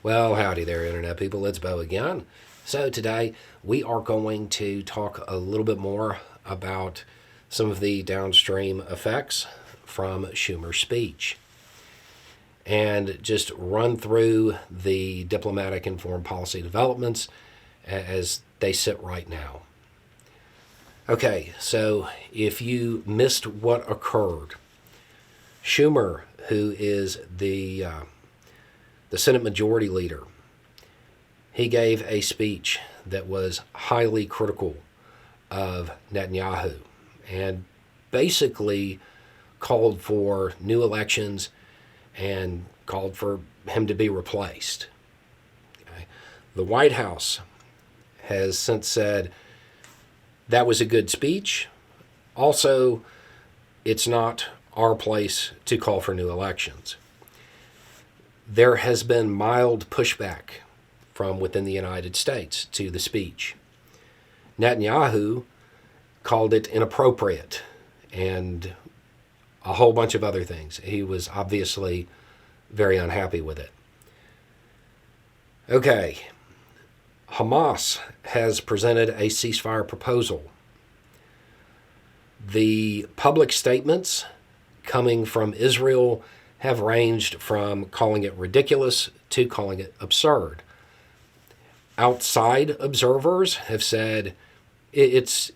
Well, howdy there, Internet people. It's Bo again. So, today we are going to talk a little bit more about some of the downstream effects from Schumer's speech and just run through the diplomatic and foreign policy developments as they sit right now. Okay, so if you missed what occurred, Schumer, who is the Senate Majority Leader, he gave a speech that was highly critical of Netanyahu and basically called for new elections and called for him to be replaced. Okay. The White House has since said that was a good speech. Also, it's not our place to call for new elections. There has been mild pushback from within the United States to the speech. Netanyahu called it inappropriate and a whole bunch of other things. He was obviously very unhappy with it. Okay, Hamas has presented a ceasefire proposal. The public statements coming from Israel have ranged from calling it ridiculous to calling it absurd. Outside observers have said it's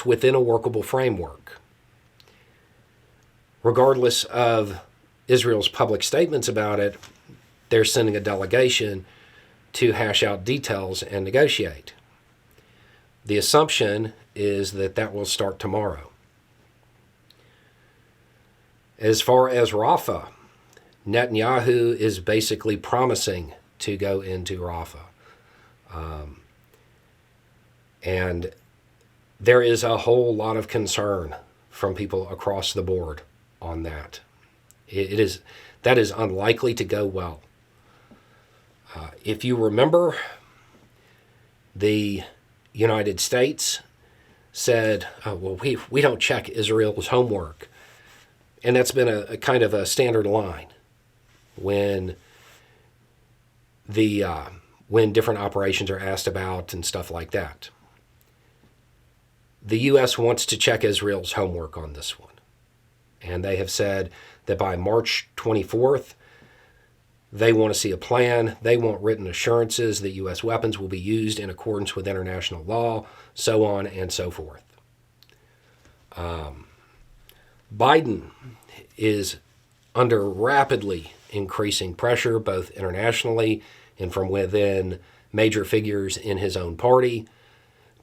within a workable framework. Regardless of Israel's public statements about it, they're sending a delegation to hash out details and negotiate. The assumption is that that will start tomorrow. As far as Rafah, Netanyahu is basically promising to go into Rafah. And there is a whole lot of concern from people across the board on that. That is unlikely to go well. If you remember, the United States said, we don't check Israel's homework. And that's been a kind of a standard line when different operations are asked about and stuff like that. The U.S. wants to check Israel's homework on this one. And they have said that by March 24th, they want to see a plan. They want written assurances that U.S. weapons will be used in accordance with international law, so on and so forth. Biden is under rapidly increasing pressure, both internationally and from within major figures in his own party,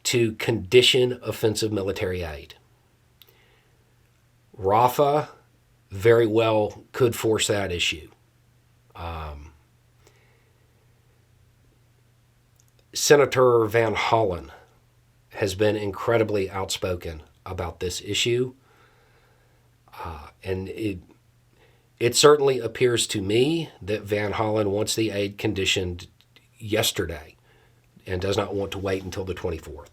to condition offensive military aid. Rafah very well could force that issue. Senator Van Hollen has been incredibly outspoken about this issue. And it certainly appears to me that Van Hollen wants the aid conditioned yesterday and does not want to wait until the 24th.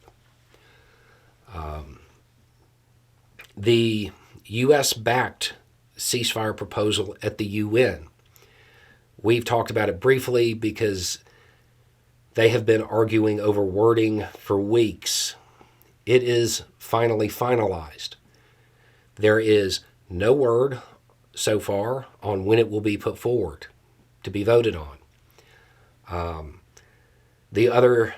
The U.S.-backed ceasefire proposal at the UN, we've talked about it briefly because they have been arguing over wording for weeks. It is finally finalized. There is no word so far on when it will be put forward to be voted on. The other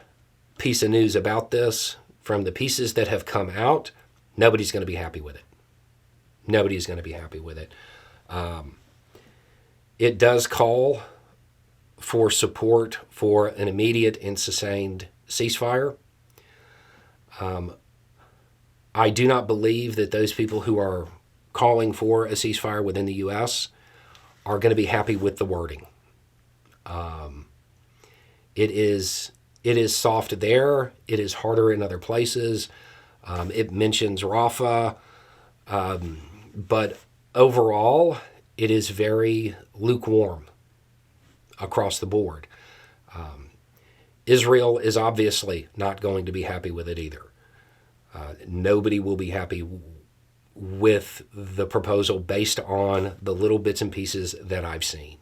piece of news about this, from the pieces that have come out, nobody's going to be happy with it. Nobody's going to be happy with it. It does call for support for an immediate and sustained ceasefire. I do not believe that those people who are calling for a ceasefire within the U.S. are going to be happy with the wording. It is soft there. It is harder in other places. It mentions Rafah. But overall, it is very lukewarm across the board. Israel is obviously not going to be happy with it either. Nobody will be happy with the proposal based on the little bits and pieces that I've seen.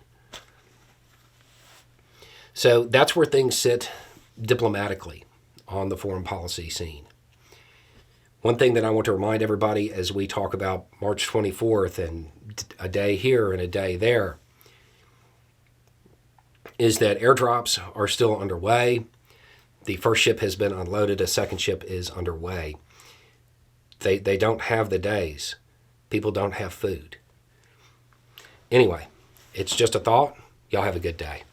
So that's where things sit diplomatically on the foreign policy scene. One thing that I want to remind everybody as we talk about March 24th and a day here and a day there is that airdrops are still underway. The first ship has been unloaded. A second ship is underway. They don't have the days. People don't have food. Anyway, it's just a thought. Y'all have a good day.